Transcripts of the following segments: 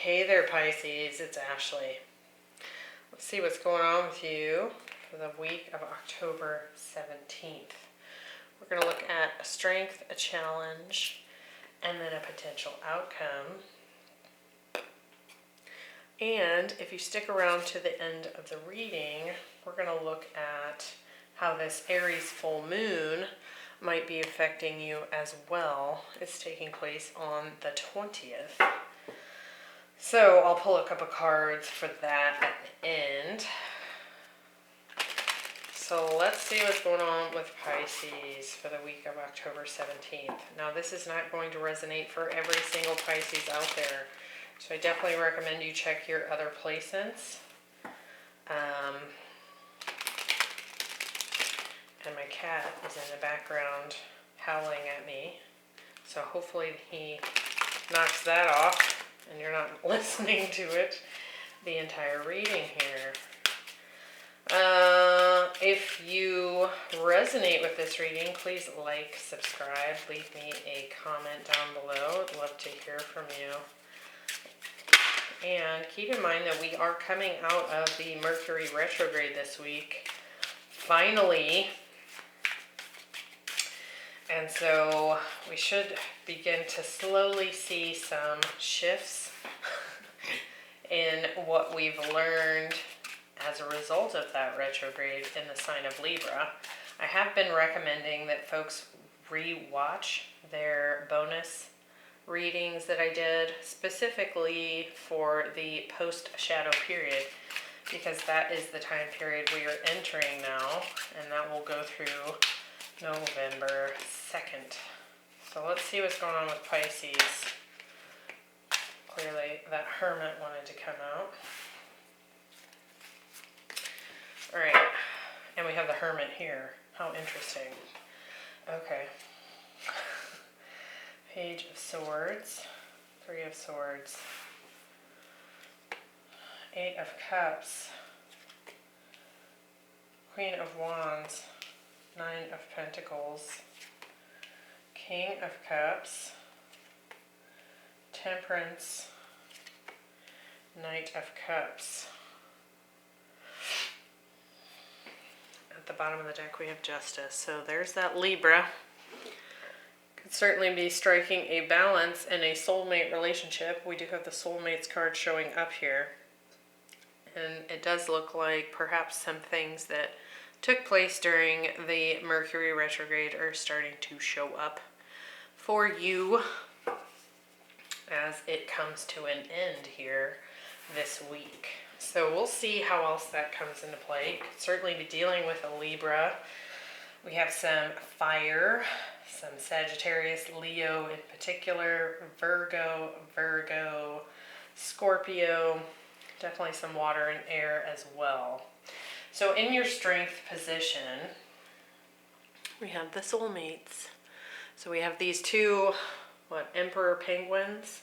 Hey there, Pisces, it's Ashley. Let's see what's going on with you for the week of October 17th. We're going to look at a strength, a challenge, and then a potential outcome. And if you stick around to the end of the reading, we're going to look at how this Aries full moon might be affecting you as well. It's taking place on the 20th. So I'll pull a couple cards for that at the end. So let's see what's going on with Pisces for the week of October 17th. Now this is not going to resonate for every single Pisces out there. So I definitely recommend you check your other placements. And my cat is in the background howling at me. So hopefully he knocks that off and you're not listening to it the entire reading here. If you resonate with this reading, please like, subscribe, leave me a comment down below. I'd love to hear from you. And keep in mind that we are coming out of the Mercury retrograde this week, finally. And so we should begin to slowly see some shifts in what we've learned as a result of that retrograde in the sign of Libra. I have been recommending that folks re-watch their bonus readings that I did specifically for the post-shadow period, because that is the time period we are entering now, and that will go through November 2nd. So let's see what's going on with Pisces. Clearly that Hermit wanted to come out. Alright, and we have the Hermit here. How interesting. Okay. Page of Swords, Three of Swords, Eight of Cups, Queen of Wands, Nine of Pentacles, King of Cups, Temperance, Knight of Cups. At the bottom of the deck we have Justice. So there's that Libra. Could certainly be striking a balance in a soulmate relationship. We do have the soulmates card showing up here. And it does look like perhaps some things that took place during the Mercury retrograde are starting to show up for you as it comes to an end here this week. So we'll see how else that comes into play. You could certainly be dealing with a Libra. We have some fire, some Sagittarius, Leo in particular, Virgo, Scorpio, definitely some water and air as well. So in your strength position, we have the soulmates. So we have these two, Emperor penguins,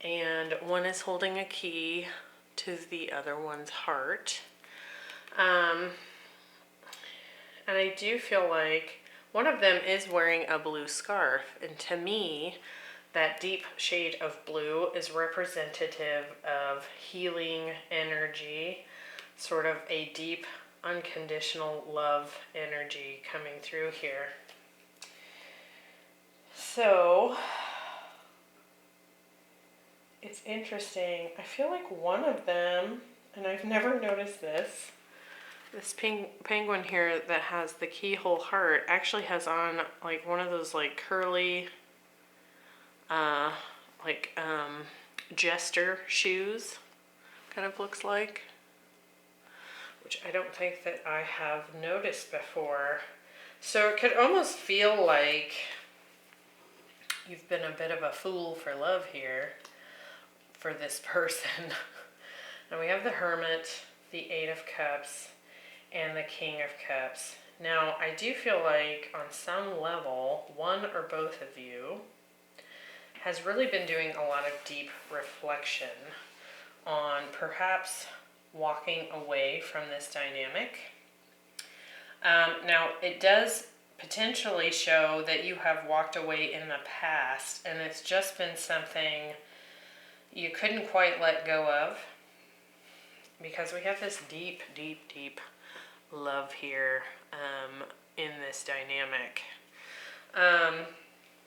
and one is holding a key to the other one's heart. And I do feel like one of them is wearing a blue scarf, and to me, that deep shade of blue is representative of healing energy, sort of a deep, unconditional love energy coming through here. So, it's interesting. I feel like one of them, and I've never noticed this penguin here that has the keyhole heart actually has on like one of those like curly, jester shoes, kind of looks like. Which I don't think that I have noticed before. So it could almost feel like you've been a bit of a fool for love here for this person. Now we have the Hermit, the Eight of Cups, and the King of Cups. Now I do feel like on some level, one or both of you has really been doing a lot of deep reflection on perhaps walking away from this dynamic. Now, it does potentially show that you have walked away in the past, and it's just been something you couldn't quite let go of, because we have this deep, deep, deep love here in this dynamic.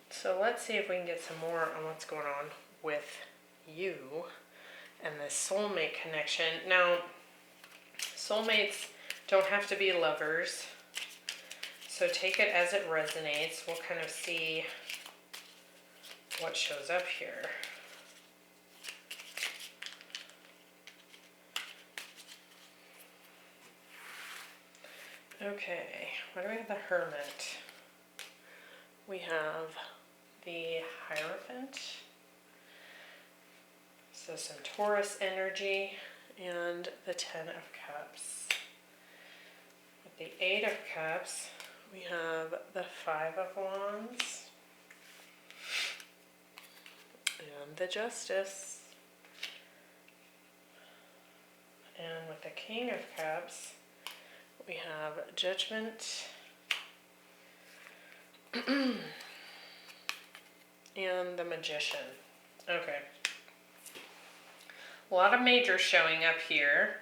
So let's see if we can get some more on what's going on with you and this soulmate connection. Now, soulmates don't have to be lovers, so take it as it resonates. We'll kind of see what shows up here. Okay, what do we have? The Hermit. We have the Hierophant. So some Taurus energy, and the Ten of Cups. With the Eight of Cups, we have the Five of Wands and the Justice. And with the King of Cups, we have Judgment and the Magician. Okay. A lot of majors showing up here.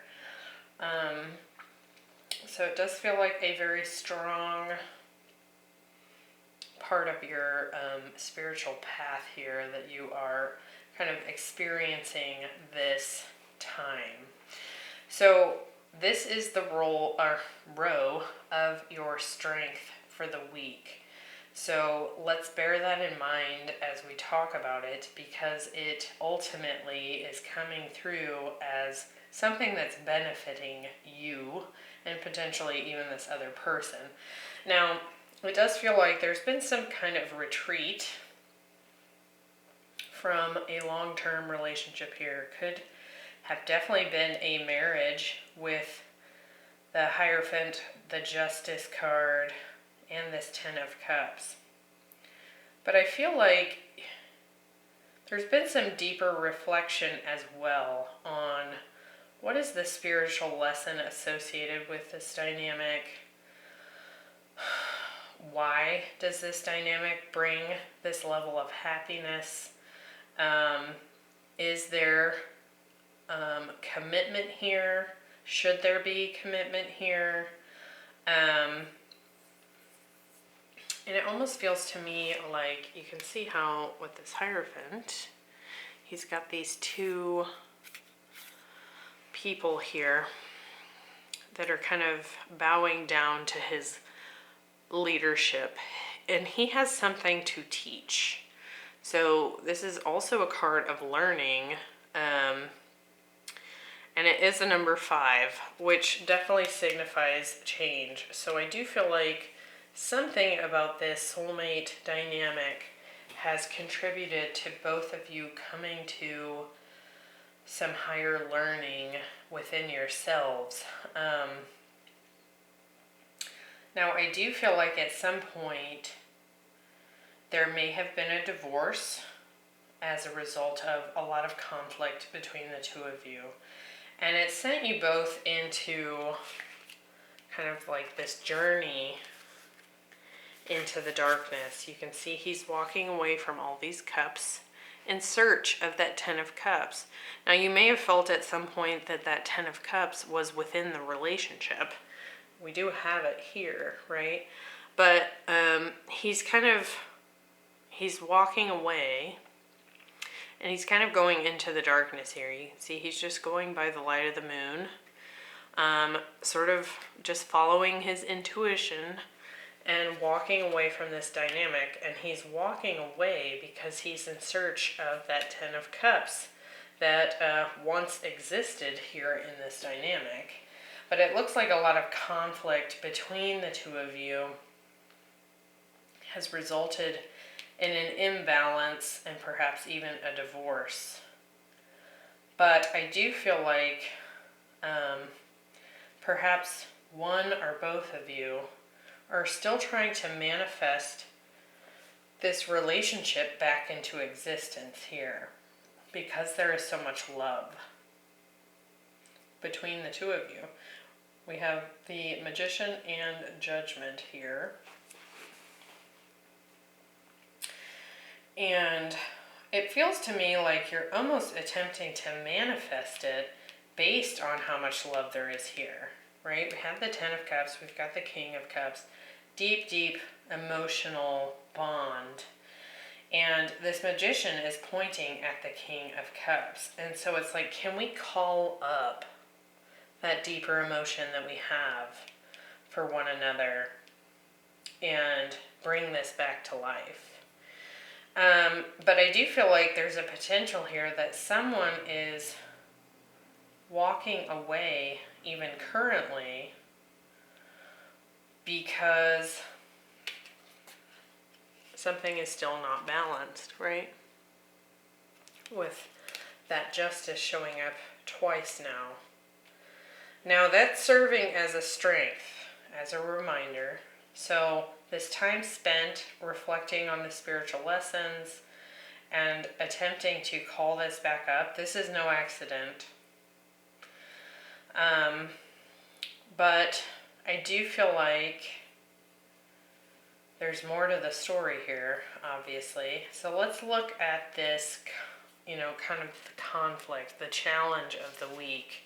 So it does feel like a very strong part of your spiritual path here that you are kind of experiencing this time. So this is the row of your strength for the week. So let's bear that in mind as we talk about it, because it ultimately is coming through as something that's benefiting you and potentially even this other person. Now, it does feel like there's been some kind of retreat from a long-term relationship here. Could have definitely been a marriage with the Hierophant, the Justice card, and this Ten of Cups. But I feel like there's been some deeper reflection as well on what is the spiritual lesson associated with this dynamic. Why does this dynamic bring this level of happiness? Is there commitment here? Should there be commitment here? And it almost feels to me like you can see how with this Hierophant, he's got these two people here that are kind of bowing down to his leadership, and he has something to teach. So this is also a card of learning, and it is a number 5, which definitely signifies change. So I do feel like something about this soulmate dynamic has contributed to both of you coming to some higher learning within yourselves. Now, I do feel like at some point there may have been a divorce as a result of a lot of conflict between the two of you. And it sent you both into kind of like this journey into the darkness. You can see he's walking away from all these cups in search of that Ten of Cups. Now, you may have felt at some point that that Ten of Cups was within the relationship. We do have it here, right? But he's walking away, and he's kind of going into the darkness here. You can see he's just going by the light of the moon, sort of just following his intuition and walking away from this dynamic. And he's walking away because he's in search of that Ten of Cups that once existed here in this dynamic. But it looks like a lot of conflict between the two of you has resulted in an imbalance and perhaps even a divorce. But I do feel like perhaps one or both of you are still trying to manifest this relationship back into existence here, because there is so much love between the two of you. We have the Magician and Judgment here. And it feels to me like you're almost attempting to manifest it based on how much love there is here, right? We have the Ten of Cups, we've got the King of Cups, deep, deep emotional bond. And this Magician is pointing at the King of Cups. And so it's like, can we call up that deeper emotion that we have for one another and bring this back to life? But I do feel like there's a potential here that someone is walking away, even currently, because something is still not balanced, right? With that Justice showing up twice now. Now that's serving as a strength, as a reminder. So this time spent reflecting on the spiritual lessons and attempting to call this back up, this is no accident. But I do feel like there's more to the story here, obviously. So let's look at this, kind of the conflict, the challenge of the week.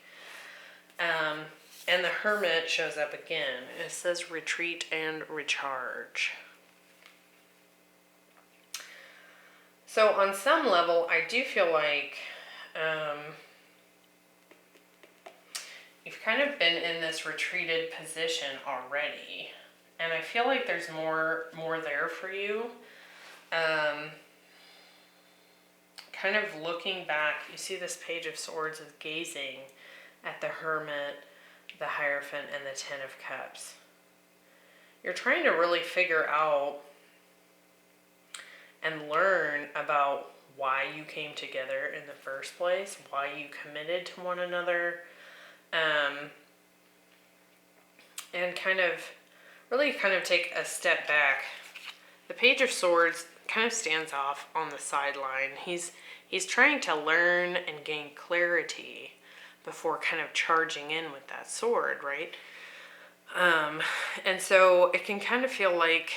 And the Hermit shows up again. It says retreat and recharge. So on some level, I do feel like you've kind of been in this retreated position already. And I feel like there's more there for you. Kind of looking back, you see this Page of Swords is gazing at the Hermit, the Hierophant, and the Ten of Cups. You're trying to really figure out and learn about why you came together in the first place, why you committed to one another, and kind of take a step back. The Page of Swords kind of stands off on the sideline. He's trying to learn and gain clarity before kind of charging in with that sword, right? And so it can kind of feel like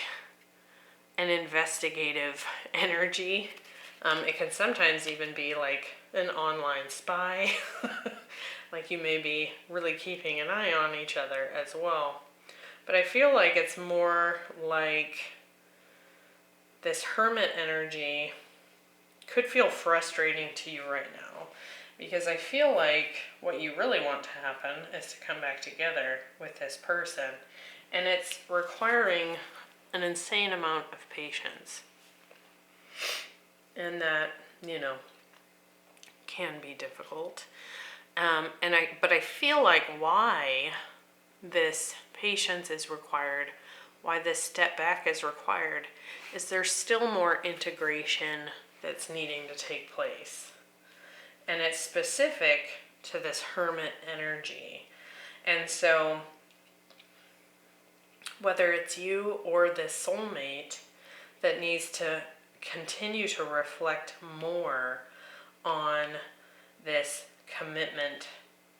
an investigative energy. It can sometimes even be like an online spy. Like you may be really keeping an eye on each other as well. But I feel like it's more like this Hermit energy could feel frustrating to you right now, because I feel like what you really want to happen is to come back together with this person, and it's requiring an insane amount of patience, and that can be difficult. But I feel like why this patience is required, why this step back is required, is there's still more integration that's needing to take place. And it's specific to this Hermit energy. And so, whether it's you or this soulmate that needs to continue to reflect more on this commitment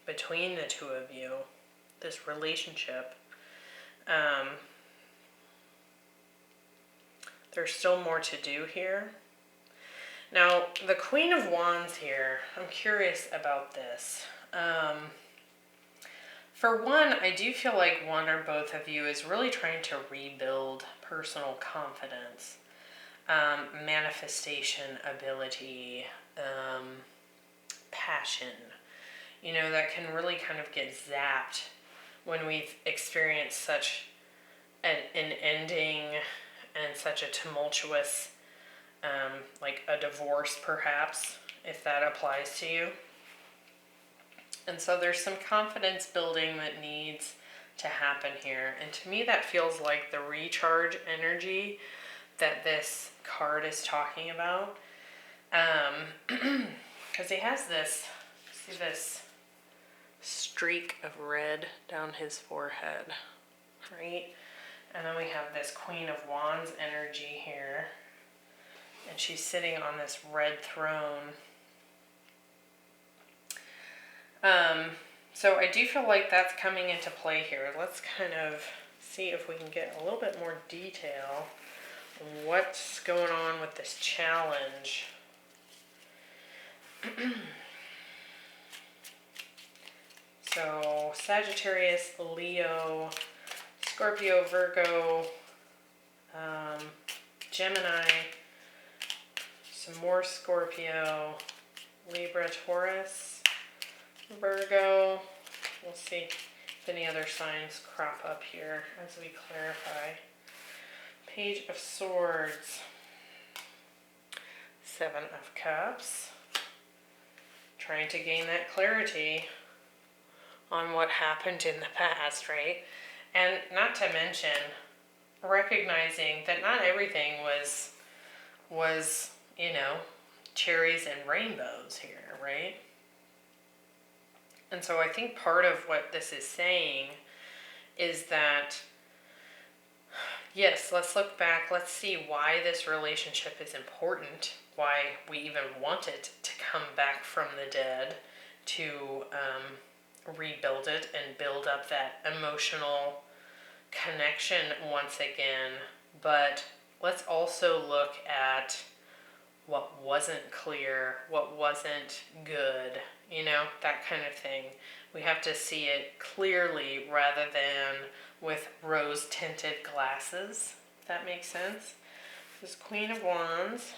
between the two of you, this relationship, there's still more to do here. Now, the Queen of Wands here, I'm curious about this. For one, I do feel like one or both of you is really trying to rebuild personal confidence, manifestation ability, passion. That can really kind of get zapped when we've experienced such an ending and such a tumultuous, like a divorce perhaps, if that applies to you. And so there's some confidence building that needs to happen here. And to me that feels like the recharge energy that this card is talking about. Because he has this, see this streak of red down his forehead, right? And then we have this Queen of Wands energy here. And she's sitting on this red throne. So I do feel like that's coming into play here. Let's kind of see if we can get a little bit more detail on what's going on with this challenge So Sagittarius, Leo, Scorpio, Virgo, Gemini, some more Scorpio, Libra, Taurus, Virgo. We'll see if any other signs crop up here as we clarify. Page of Swords, Seven of Cups, trying to gain that clarity on what happened in the past, right? And not to mention recognizing that not everything was, you know, cherries and rainbows here, right? And so I think part of what this is saying is that, yes, let's look back, let's see why this relationship is important, why we even want it to come back from the dead, to rebuild it and build up that emotional connection once again. But let's also look at what wasn't clear, what wasn't good, you know, that kind of thing. We have to see it clearly rather than with rose-tinted glasses, if that makes sense. This is Queen of Wands.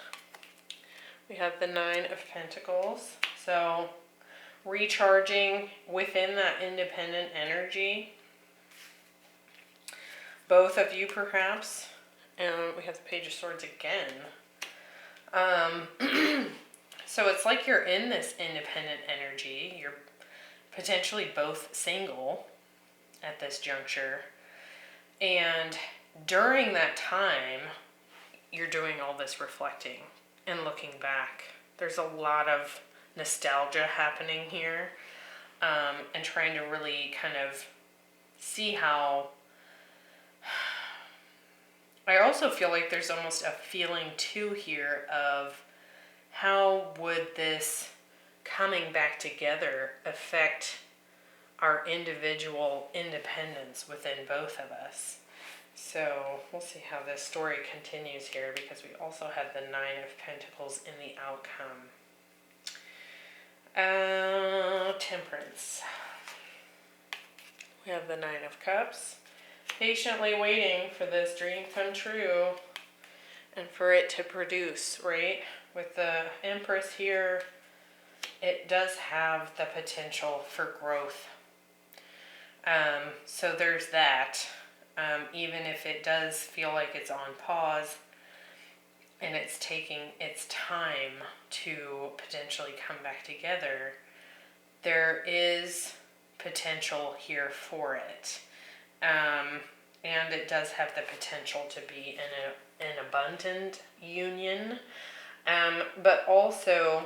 We have the Nine of Pentacles. So recharging within that independent energy. Both of you perhaps. And we have the Page of Swords again. So it's like you're in this independent energy. You're potentially both single at this juncture. And during that time, you're doing all this reflecting and looking back. There's a lot of nostalgia happening here, and trying to really kind of see how... I also feel like there's almost a feeling too here of how would this coming back together affect our individual independence within both of us. So we'll see how this story continues here, because we also have the Nine of Pentacles in the outcome. Temperance. We have the Nine of Cups. Patiently waiting for this dream come true and for it to produce, right? With the Empress here, it does have the potential for growth. So there's that. Even if it does feel like it's on pause and it's taking its time to potentially come back together, there is potential here for it. And it does have the potential to be an abundant union. But also,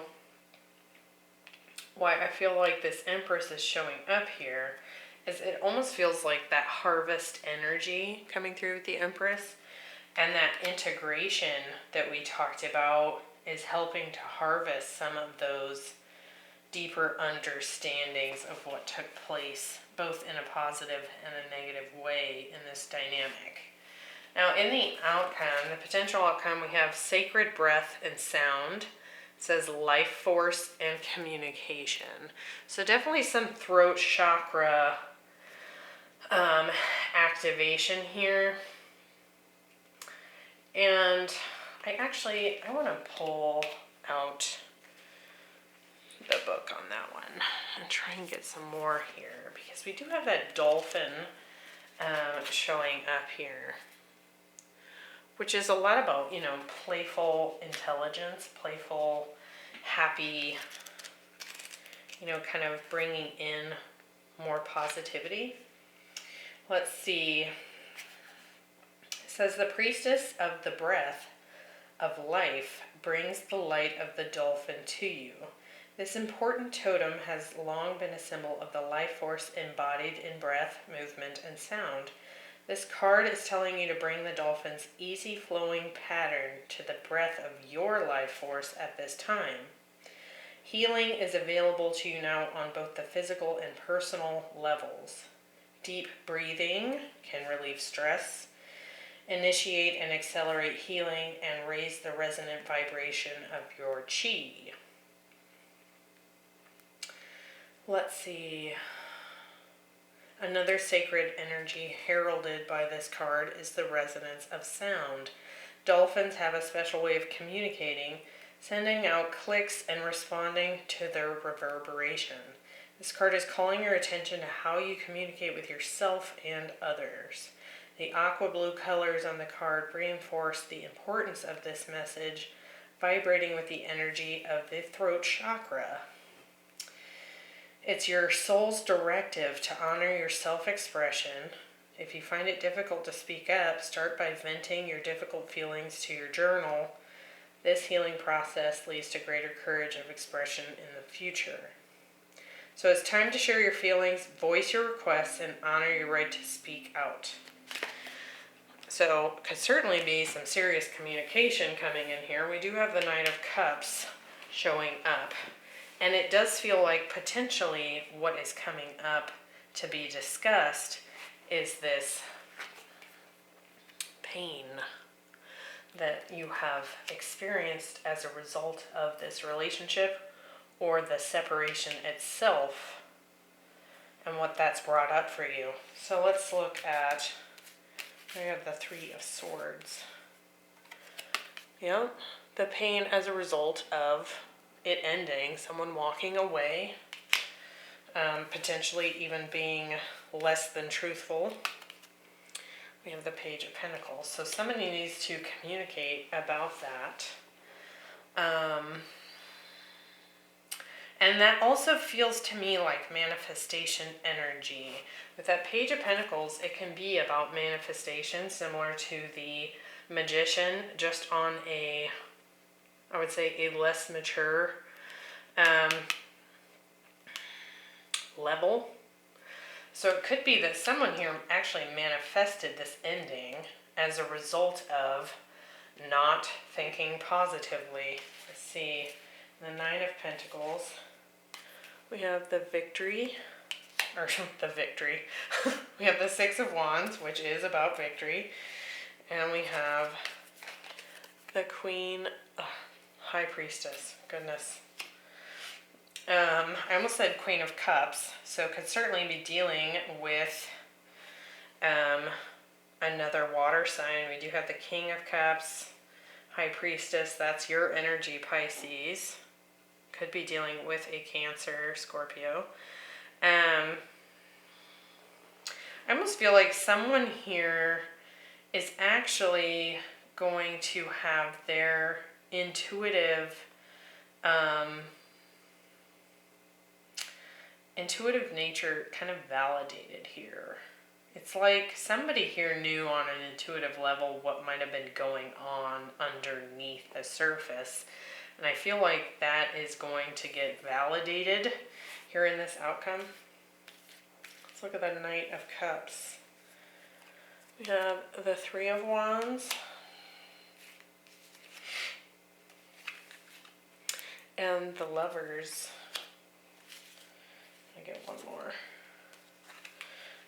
why I feel like this Empress is showing up here is it almost feels like that harvest energy coming through with the Empress, and that integration that we talked about is helping to harvest some of those deeper understandings of what took place, both in a positive and a negative way in this dynamic. Now, in the outcome, the potential outcome, we have sacred breath and sound. It says life force and communication. So definitely some throat chakra activation here. And I want to pull out the book on that one and try and get some more here, because we do have that dolphin showing up here, which is a lot about, you know, playful intelligence, playful, happy, you know, kind of bringing in more positivity. Let's see. It says the priestess of the breath of life brings the light of the dolphin to you. This important totem has long been a symbol of the life force embodied in breath, movement, and sound. This card is telling you to bring the dolphin's easy-flowing pattern to the breath of your life force at this time. Healing is available to you now on both the physical and personal levels. Deep breathing can relieve stress, initiate and accelerate healing, and raise the resonant vibration of your chi. Let's see. Another sacred energy heralded by this card is the resonance of sound. Dolphins have a special way of communicating, sending out clicks and responding to their reverberation. This card is calling your attention to how you communicate with yourself and others. The aqua blue colors on the card reinforce the importance of this message, vibrating with the energy of the throat chakra. It's your soul's directive to honor your self-expression. If you find it difficult to speak up, start by venting your difficult feelings to your journal. This healing process leads to greater courage of expression in the future. So it's time to share your feelings, voice your requests, and honor your right to speak out. So could certainly be some serious communication coming in here. We do have the Knight of Cups showing up. And it does feel like potentially what is coming up to be discussed is this pain that you have experienced as a result of this relationship or the separation itself and what that's brought up for you. So let's look at, we have the Three of Swords. Yeah, the pain as a result of it ending, someone walking away, potentially even being less than truthful. We have the Page of Pentacles. So somebody needs to communicate about that. And that also feels to me like manifestation energy. With that Page of Pentacles, it can be about manifestation, similar to the Magician, just on a, I would say, a less mature level. So it could be that someone here actually manifested this ending as a result of not thinking positively. Let's see, the Nine of Pentacles. We have the Victory, or the Victory. We have the Six of Wands, which is about victory. And we have the Queen, High Priestess, goodness. I almost said Queen of Cups, so could certainly be dealing with another water sign. We do have the King of Cups, High Priestess, that's your energy, Pisces. Could be dealing with a Cancer, Scorpio. I almost feel like someone here is actually going to have their intuitive nature kind of validated here. It's like somebody here knew on an intuitive level what might have been going on underneath the surface. And I feel like that is going to get validated here in this outcome. Let's look at the Knight of Cups. We have the Three of Wands. And the Lovers. I get one more.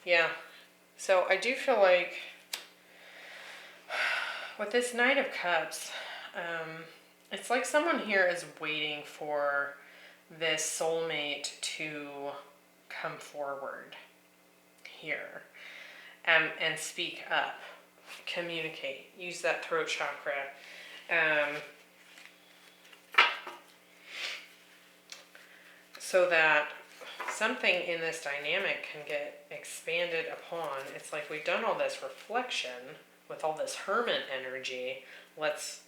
Yeah. So I do feel like with this Knight of Cups, it's like someone here is waiting for this soulmate to come forward here and speak up, communicate, use that throat chakra. So that something in this dynamic can get expanded upon. It's like we've done all this reflection with all this Hermit energy. Let's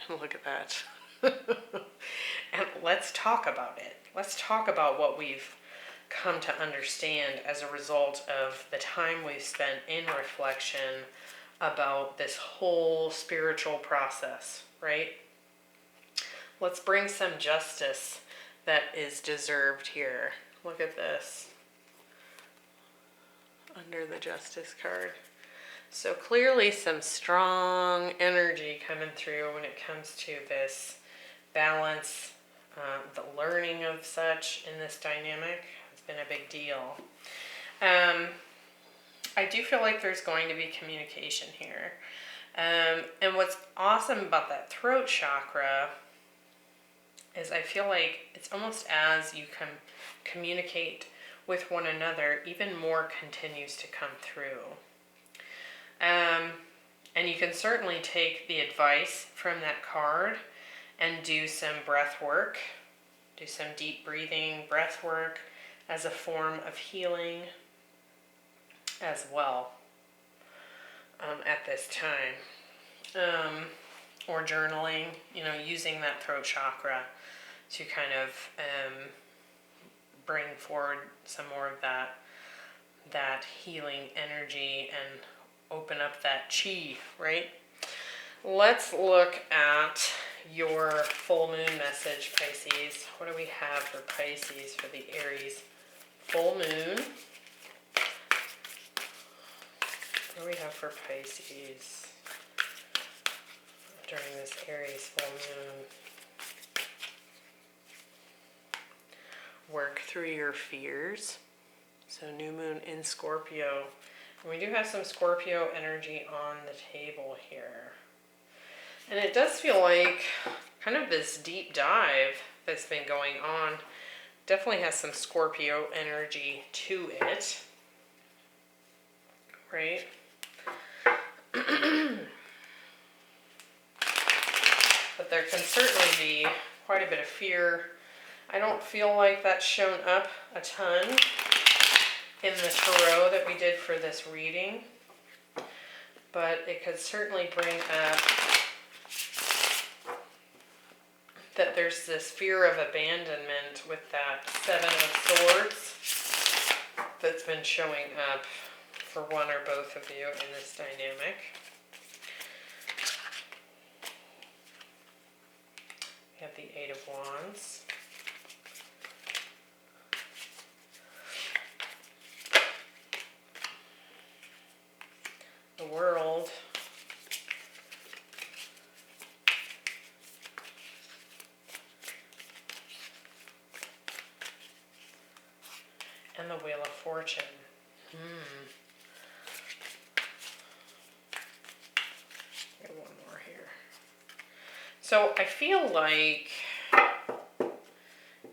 look at that. And let's talk about it. Let's talk about what we've come to understand as a result of the time we've spent in reflection about this whole spiritual process, right? Let's bring some justice that is deserved here. Look at this under the Justice card. So clearly some strong energy coming through when it comes to this balance. The learning of such in this dynamic has been a big deal. I do feel like there's going to be communication here. And what's awesome about that throat chakra is I feel like it's almost as you can communicate with one another, even more continues to come through. And you can certainly take the advice from that card and do some breath work, do some deep breathing, breath work as a form of healing as well at this time. Or journaling, using that throat chakra to kind of bring forward some more of that healing energy and open up that chi, right? Let's look at your full moon message, Pisces. What do we have for Pisces for the Aries full moon? What do we have for Pisces during this Aries full moon? Work through your fears. So new moon in Scorpio. And we do have some Scorpio energy on the table here. And it does feel like kind of this deep dive that's been going on definitely has some Scorpio energy to it. Right? But there can certainly be quite a bit of fear. I don't feel like that's shown up a ton in the tarot that we did for this reading, but it could certainly bring up that there's this fear of abandonment with that Seven of Swords that's been showing up for one or both of you in this dynamic. We have the Eight of Wands. The World. And the Wheel of Fortune. Get one more here. So I feel like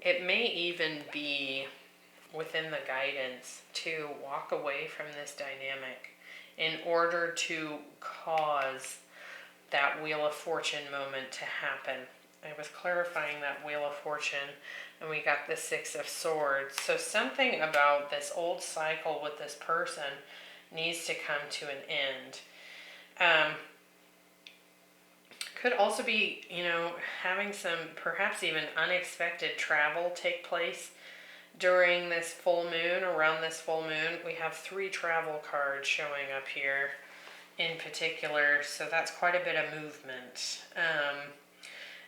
it may even be within the guidance to walk away from this dynamic in order to cause that Wheel of Fortune moment to happen. I was clarifying that Wheel of Fortune, and we got the Six of Swords. So something about this old cycle with this person needs to come to an end. Could also be, having some perhaps even unexpected travel take place during this full moon, around this full moon. We have 3 travel cards showing up here in particular, so that's quite a bit of movement.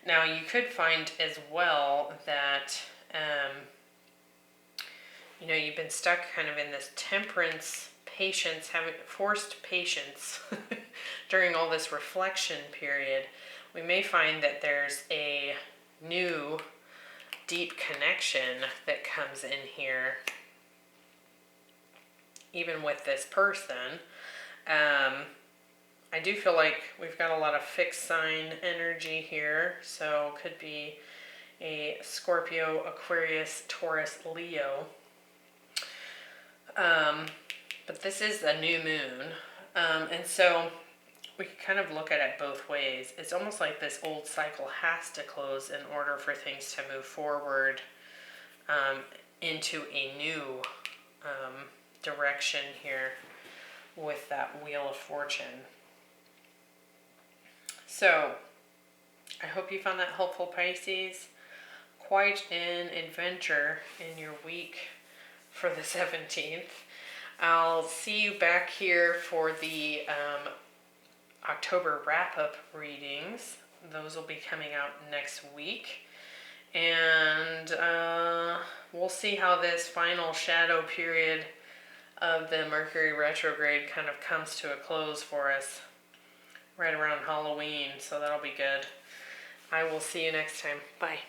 Now you could find as well that, you've been stuck kind of in this temperance, patience, having forced patience during all this reflection period. We may find that there's a new deep connection that comes in here, even with this person. I do feel like we've got a lot of fixed sign energy here, so could be a Scorpio, Aquarius, Taurus, Leo. But this is a new moon, and so we can kind of look at it both ways. It's almost like this old cycle has to close in order for things to move forward into a new direction here with that Wheel of Fortune. So, I hope you found that helpful, Pisces. Quite an adventure in your week for the 17th. I'll see you back here for the October wrap-up readings. Those will be coming out next week. And we'll see how this final shadow period of the Mercury retrograde kind of comes to a close for us right around Halloween. So that'll be good. I will see you next time. Bye.